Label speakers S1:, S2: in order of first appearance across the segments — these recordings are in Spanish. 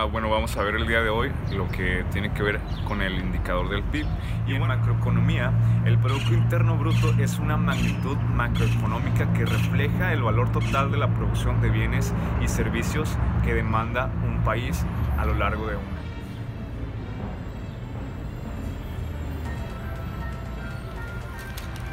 S1: Bueno, vamos a ver el día de hoy lo que tiene que ver con el indicador del PIB. Y en macroeconomía, el Producto Interno Bruto es una magnitud macroeconómica que refleja el valor total de la producción de bienes y servicios que demanda un país a lo largo de un año.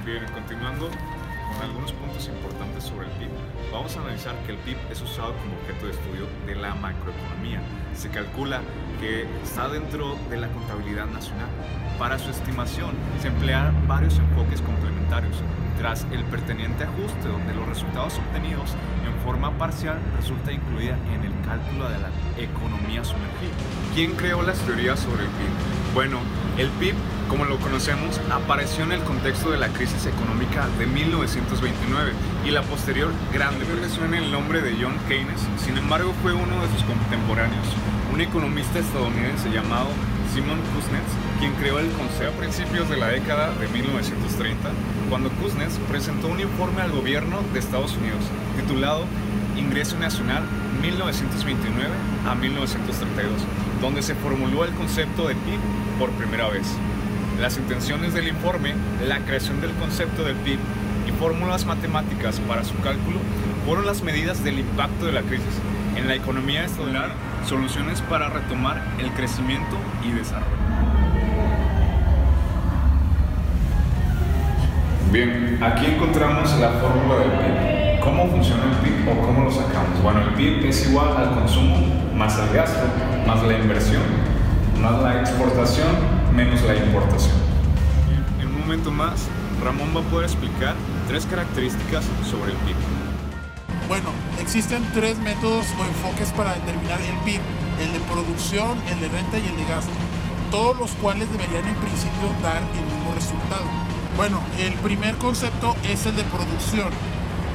S1: Bien, continuando con algunos puntos importantes sobre el PIB, vamos a analizar que el PIB es usado como objeto de estudio de la macroeconomía. Se calcula que está dentro de la contabilidad nacional. Para su estimación se emplean varios enfoques complementarios, tras el pertinente ajuste donde los resultados obtenidos en forma parcial resulta incluida en el cálculo de la economía sumergida. ¿Quién creó las teorías sobre el PIB? Bueno, el PIB, como lo conocemos, apareció en el contexto de la crisis económica de 1929 y la posterior Gran Depresión en el nombre de John Keynes. Sin embargo, fue uno de sus contemporáneos, un economista estadounidense llamado Simon Kuznets, quien creó el concepto a principios de la década de 1930, cuando Kuznets presentó un informe al gobierno de Estados Unidos titulado Ingreso Nacional 1929 a 1932, donde se formuló el concepto de PIB por primera vez. Las intenciones del informe, la creación del concepto del PIB y fórmulas matemáticas para su cálculo fueron las medidas del impacto de la crisis en la economía estadounidense, soluciones para retomar el crecimiento y desarrollo. Bien, aquí encontramos la fórmula del PIB. ¿Cómo funciona el PIB o cómo lo sacamos? Bueno, el PIB es igual al consumo más el gasto, más la inversión, más la exportación, menos la importación. En un momento más, Ramón va a poder explicar 3 características sobre el PIB.
S2: Bueno, existen 3 métodos o enfoques para determinar el PIB: el de producción, el de renta y el de gasto, todos los cuales deberían en principio dar el mismo resultado. Bueno, el primer concepto es el de producción.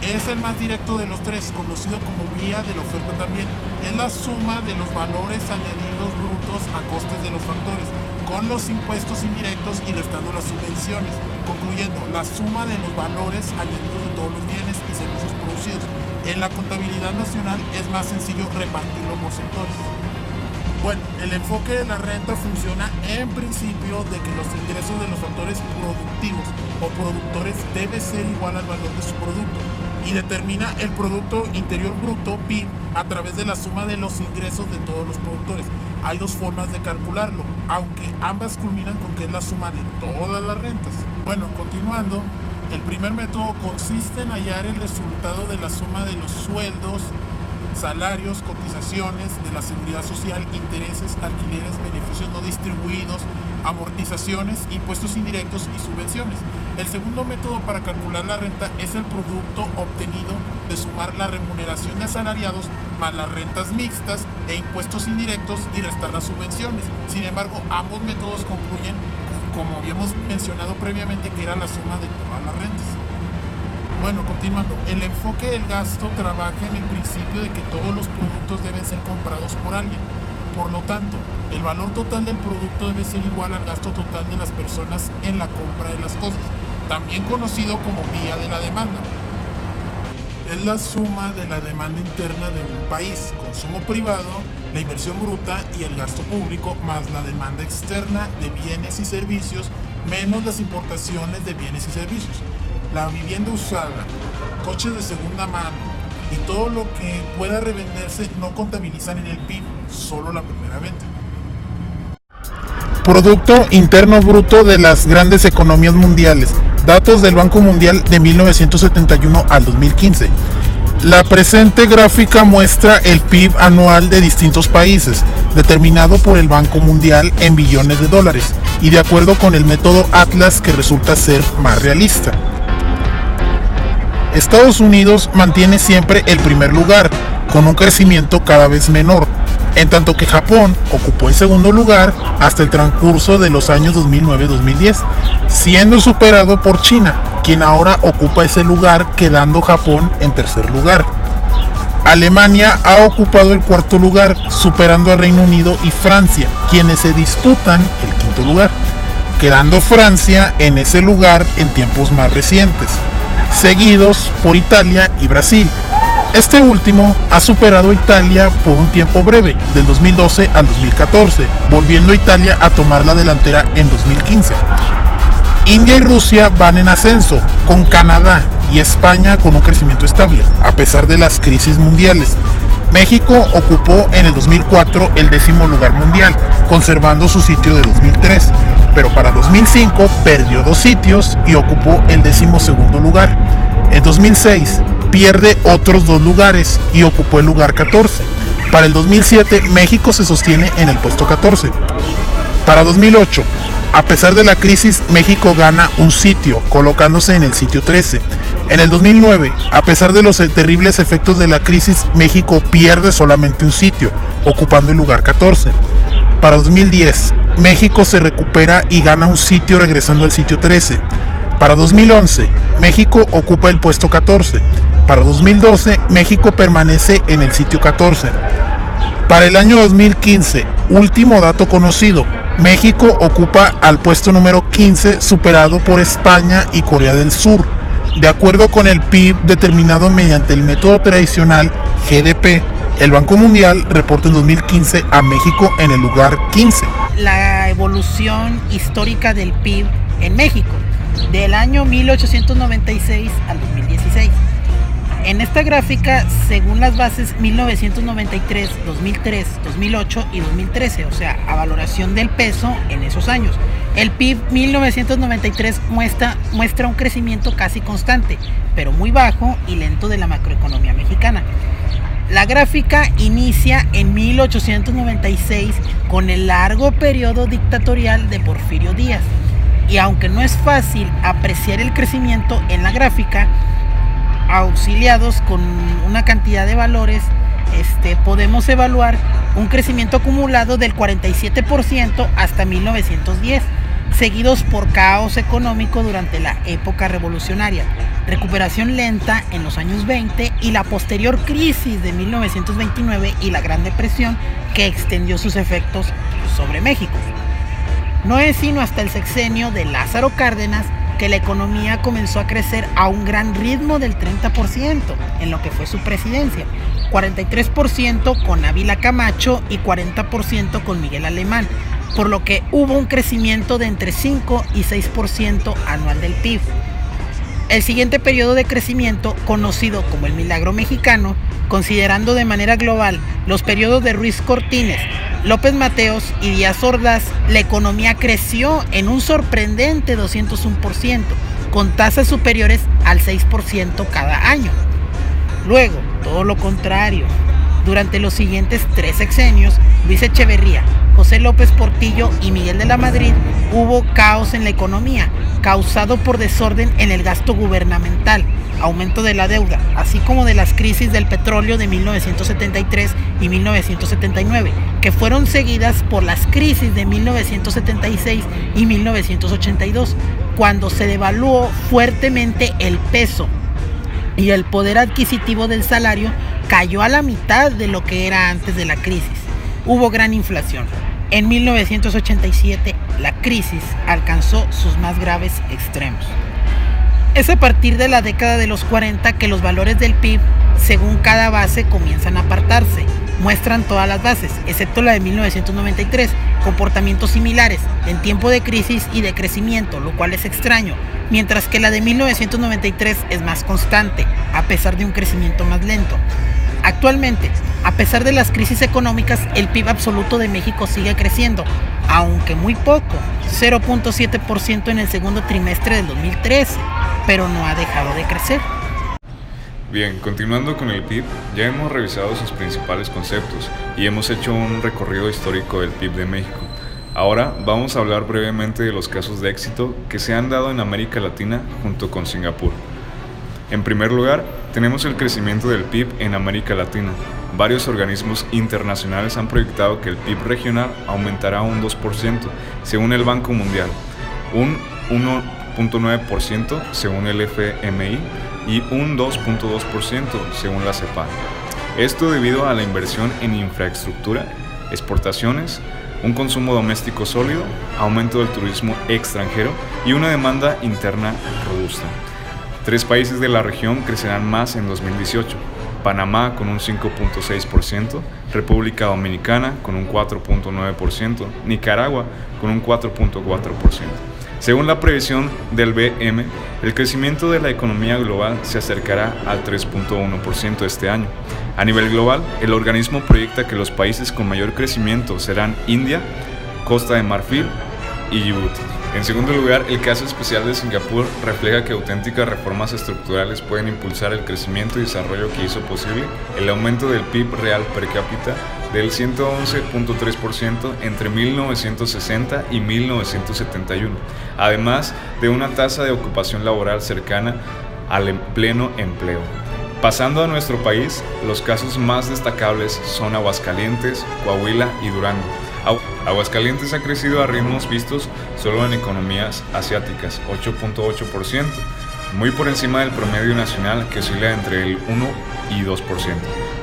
S2: Es el más directo de los 3, conocido como vía de la oferta también. Es la suma de los valores añadidos brutos a costes de los factores, con los impuestos indirectos y restando las subvenciones. Concluyendo, la suma de los valores añadidos de todos los bienes y servicios producidos. En la contabilidad nacional es más sencillo repartirlo por sectores. Bueno, el enfoque de la renta funciona en principio de que los ingresos de los factores productivos o productores debe ser igual al valor de su producto, y determina el Producto Interior Bruto, PIB, a través de la suma de los ingresos de todos los productores. Hay 2 formas de calcularlo, aunque ambas culminan con que es la suma de todas las rentas. Bueno, continuando, el primer método consiste en hallar el resultado de la suma de los sueldos, salarios, cotizaciones de la seguridad social, intereses, alquileres, beneficios no distribuidos, amortizaciones, impuestos indirectos y subvenciones. El segundo método para calcular la renta es el producto obtenido de sumar la remuneración de asalariados más las rentas mixtas e impuestos indirectos y restar las subvenciones. Sin embargo, ambos métodos concluyen, como habíamos mencionado previamente, que era la suma de todas las rentas. Bueno, continuando, el enfoque del gasto trabaja en el principio de que todos los productos deben ser comprados por alguien. Por lo tanto, el valor total del producto debe ser igual al gasto total de las personas en la compra de las cosas, también conocido como vía de la demanda. Es la suma de la demanda interna de un país, consumo privado, la inversión bruta y el gasto público, más la demanda externa de bienes y servicios, menos las importaciones de bienes y servicios. La vivienda usada, coches de segunda mano y todo lo que pueda revenderse no contabilizan en el PIB, solo la primera venta. Producto Interno Bruto de las grandes economías mundiales. Datos del Banco Mundial de 1971 al 2015. La presente gráfica muestra el PIB anual de distintos países, determinado por el Banco Mundial en billones de dólares, y de acuerdo con el método Atlas, que resulta ser más realista. Estados Unidos mantiene siempre el primer lugar, con un crecimiento cada vez menor, en tanto que Japón ocupó el segundo lugar hasta el transcurso de los años 2009-2010, siendo superado por China, quien ahora ocupa ese lugar, quedando Japón en tercer lugar. Alemania ha ocupado el cuarto lugar, superando a Reino Unido y Francia, quienes se disputan el quinto lugar, quedando Francia en ese lugar en tiempos más recientes, seguidos por Italia y Brasil. Este último ha superado a Italia por un tiempo breve, del 2012 al 2014, volviendo a Italia a tomar la delantera en 2015. India y Rusia van en ascenso, con Canadá y España con un crecimiento estable, a pesar de las crisis mundiales. México ocupó en el 2004 el 10º lugar mundial, conservando su sitio de 2003, pero para 2005 perdió 2 sitios y ocupó el 12º lugar. En 2006 pierde otros 2 lugares y ocupó el lugar 14. Para el 2007 México se sostiene en el puesto 14. Para 2008, a pesar de la crisis, México gana un sitio, colocándose en el sitio 13. En el 2009, a pesar de los terribles efectos de la crisis, México pierde solamente un sitio, ocupando el lugar 14. Para 2010, México se recupera y gana un sitio regresando al sitio 13. Para 2011, México ocupa el puesto 14. Para 2012, México permanece en el sitio 14. Para el año 2015, último dato conocido, México ocupa al puesto número 15, superado por España y Corea del Sur. De acuerdo con el PIB determinado mediante el método tradicional GDP, el Banco Mundial reporta en 2015 a México en el lugar 15.
S3: La evolución histórica del PIB en México, del año 1896 al 2016. En esta gráfica, según las bases 1993, 2003, 2008 y 2013, o sea, a valoración del peso en esos años. El PIB 1993 muestra un crecimiento casi constante, pero muy bajo y lento de la macroeconomía mexicana. La gráfica inicia en 1896 con el largo periodo dictatorial de Porfirio Díaz. Y aunque no es fácil apreciar el crecimiento en la gráfica, auxiliados con una cantidad de valores, podemos evaluar un crecimiento acumulado del 47% hasta 1910, seguidos por caos económico durante la época revolucionaria, recuperación lenta en los años 20 y la posterior crisis de 1929 y la Gran Depresión que extendió sus efectos sobre México. No es sino hasta el sexenio de Lázaro Cárdenas que la economía comenzó a crecer a un gran ritmo del 30% en lo que fue su presidencia, 43% con Ávila Camacho y 40% con Miguel Alemán, por lo que hubo un crecimiento de entre 5 y 6% anual del PIB. El siguiente periodo de crecimiento, conocido como el Milagro Mexicano, considerando de manera global los periodos de Ruiz Cortines, López Mateos y Díaz Ordaz, la economía creció en un sorprendente 201%, con tasas superiores al 6% cada año. Luego, todo lo contrario. Durante los siguientes 3 sexenios, Luis Echeverría, José López Portillo y Miguel de la Madrid, hubo caos en la economía, causado por desorden en el gasto gubernamental, aumento de la deuda, así como de las crisis del petróleo de 1973 y 1979, que fueron seguidas por las crisis de 1976 y 1982, cuando se devaluó fuertemente el peso y el poder adquisitivo del salario cayó a la mitad de lo que era antes de la crisis. Hubo gran inflación. En 1987, la crisis alcanzó sus más graves extremos. Es a partir de la década de los 40 que los valores del PIB, según cada base, comienzan a apartarse. Muestran todas las bases, excepto la de 1993, comportamientos similares en tiempo de crisis y de crecimiento, lo cual es extraño, mientras que la de 1993 es más constante, a pesar de un crecimiento más lento. Actualmente, a pesar de las crisis económicas, el PIB absoluto de México sigue creciendo, aunque muy poco, 0.7% en el segundo trimestre del 2013, pero no ha dejado de crecer.
S1: Bien, continuando con el PIB, ya hemos revisado sus principales conceptos y hemos hecho un recorrido histórico del PIB de México. Ahora vamos a hablar brevemente de los casos de éxito que se han dado en América Latina junto con Singapur. En primer lugar, tenemos el crecimiento del PIB en América Latina. Varios organismos internacionales han proyectado que el PIB regional aumentará un 2% según el Banco Mundial, un 1.9% según el FMI y un 2.2% según la CEPAL. Esto debido a la inversión en infraestructura, exportaciones, un consumo doméstico sólido, aumento del turismo extranjero y una demanda interna robusta. 3 países de la región crecerán más en 2018: Panamá con un 5.6%, República Dominicana con un 4.9%, Nicaragua con un 4.4%. Según la previsión del BM, el crecimiento de la economía global se acercará al 3.1% este año. A nivel global, el organismo proyecta que los países con mayor crecimiento serán India, Costa de Marfil y Djibouti. En segundo lugar, el caso especial de Singapur refleja que auténticas reformas estructurales pueden impulsar el crecimiento y desarrollo que hizo posible el aumento del PIB real per cápita del 111.3% entre 1960 y 1971, además de una tasa de ocupación laboral cercana al pleno empleo. Pasando a nuestro país, los casos más destacables son Aguascalientes, Coahuila y Durango. Aguascalientes ha crecido a ritmos vistos solo en economías asiáticas, 8.8%, muy por encima del promedio nacional que oscila entre el 1 y 2%.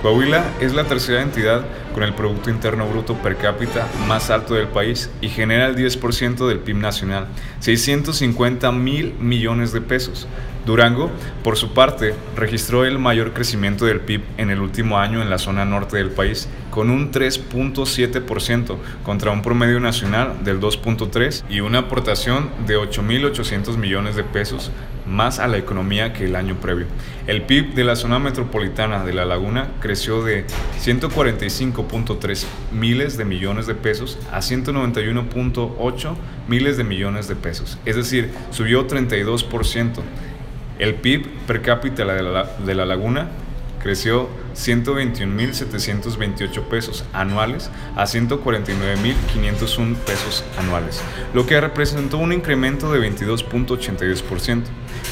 S1: Coahuila es la tercera entidad con el Producto Interno Bruto per cápita más alto del país y genera el 10% del PIB nacional, 650,000 millones de pesos. Durango, por su parte, registró el mayor crecimiento del PIB en el último año en la zona norte del país, con un 3.7% contra un promedio nacional del 2.3% y una aportación de 8.800 millones de pesos más a la economía que el año previo. El PIB de la zona metropolitana de La Laguna creció de 145.3 miles de millones de pesos a 191.8 miles de millones de pesos, es decir, subió 32%. El PIB per cápita de la Laguna creció 121.728 pesos anuales a 149.501 pesos anuales, lo que representó un incremento de 22.82%.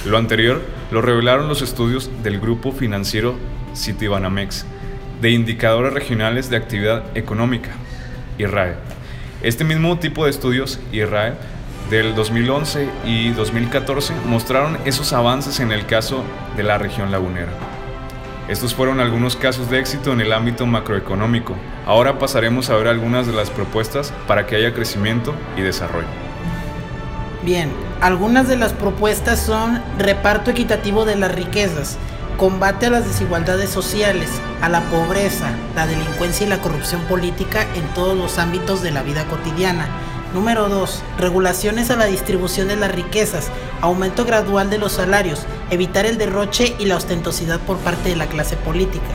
S1: Lo anterior lo revelaron los estudios del grupo financiero Citibanamex de Indicadores Regionales de Actividad Económica, IRAE. Este mismo tipo de estudios, IRAE, del 2011 y 2014 mostraron esos avances en el caso de la región lagunera. Estos fueron algunos casos de éxito en el ámbito macroeconómico. Ahora pasaremos a ver algunas de las propuestas para que haya crecimiento y desarrollo.
S3: Bien, algunas de las propuestas son reparto equitativo de las riquezas, combate a las desigualdades sociales, a la pobreza, la delincuencia y la corrupción política en todos los ámbitos de la vida cotidiana. Número 2. Regulaciones a la distribución de las riquezas, aumento gradual de los salarios, evitar el derroche y la ostentosidad por parte de la clase política.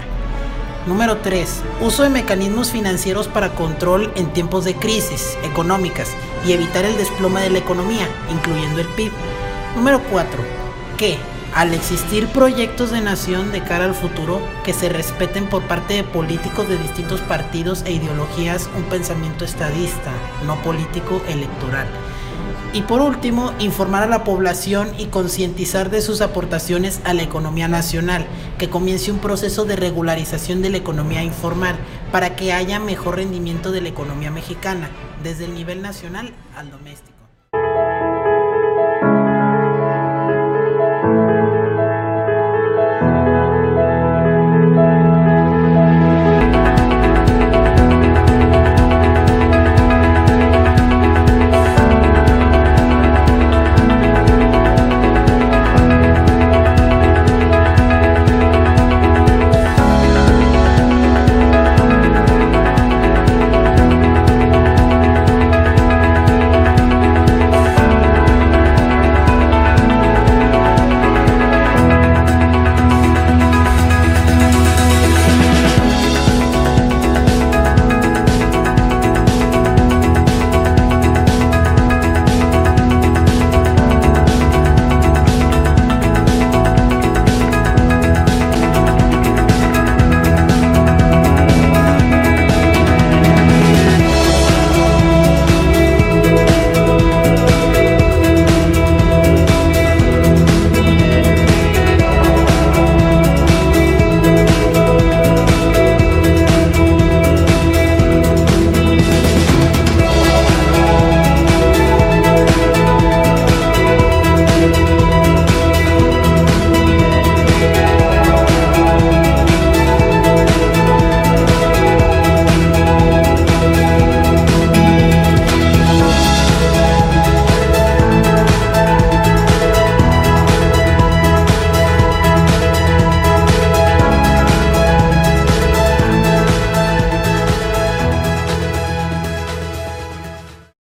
S3: Número 3. Uso de mecanismos financieros para control en tiempos de crisis económicas y evitar el desplome de la economía, incluyendo el PIB. Número 4. Que, al existir proyectos de nación de cara al futuro, que se respeten por parte de políticos de distintos partidos e ideologías un pensamiento estadista, no político electoral. Y por último, informar a la población y concientizar de sus aportaciones a la economía nacional, que comience un proceso de regularización de la economía informal para que haya mejor rendimiento de la economía mexicana, desde el nivel nacional al doméstico.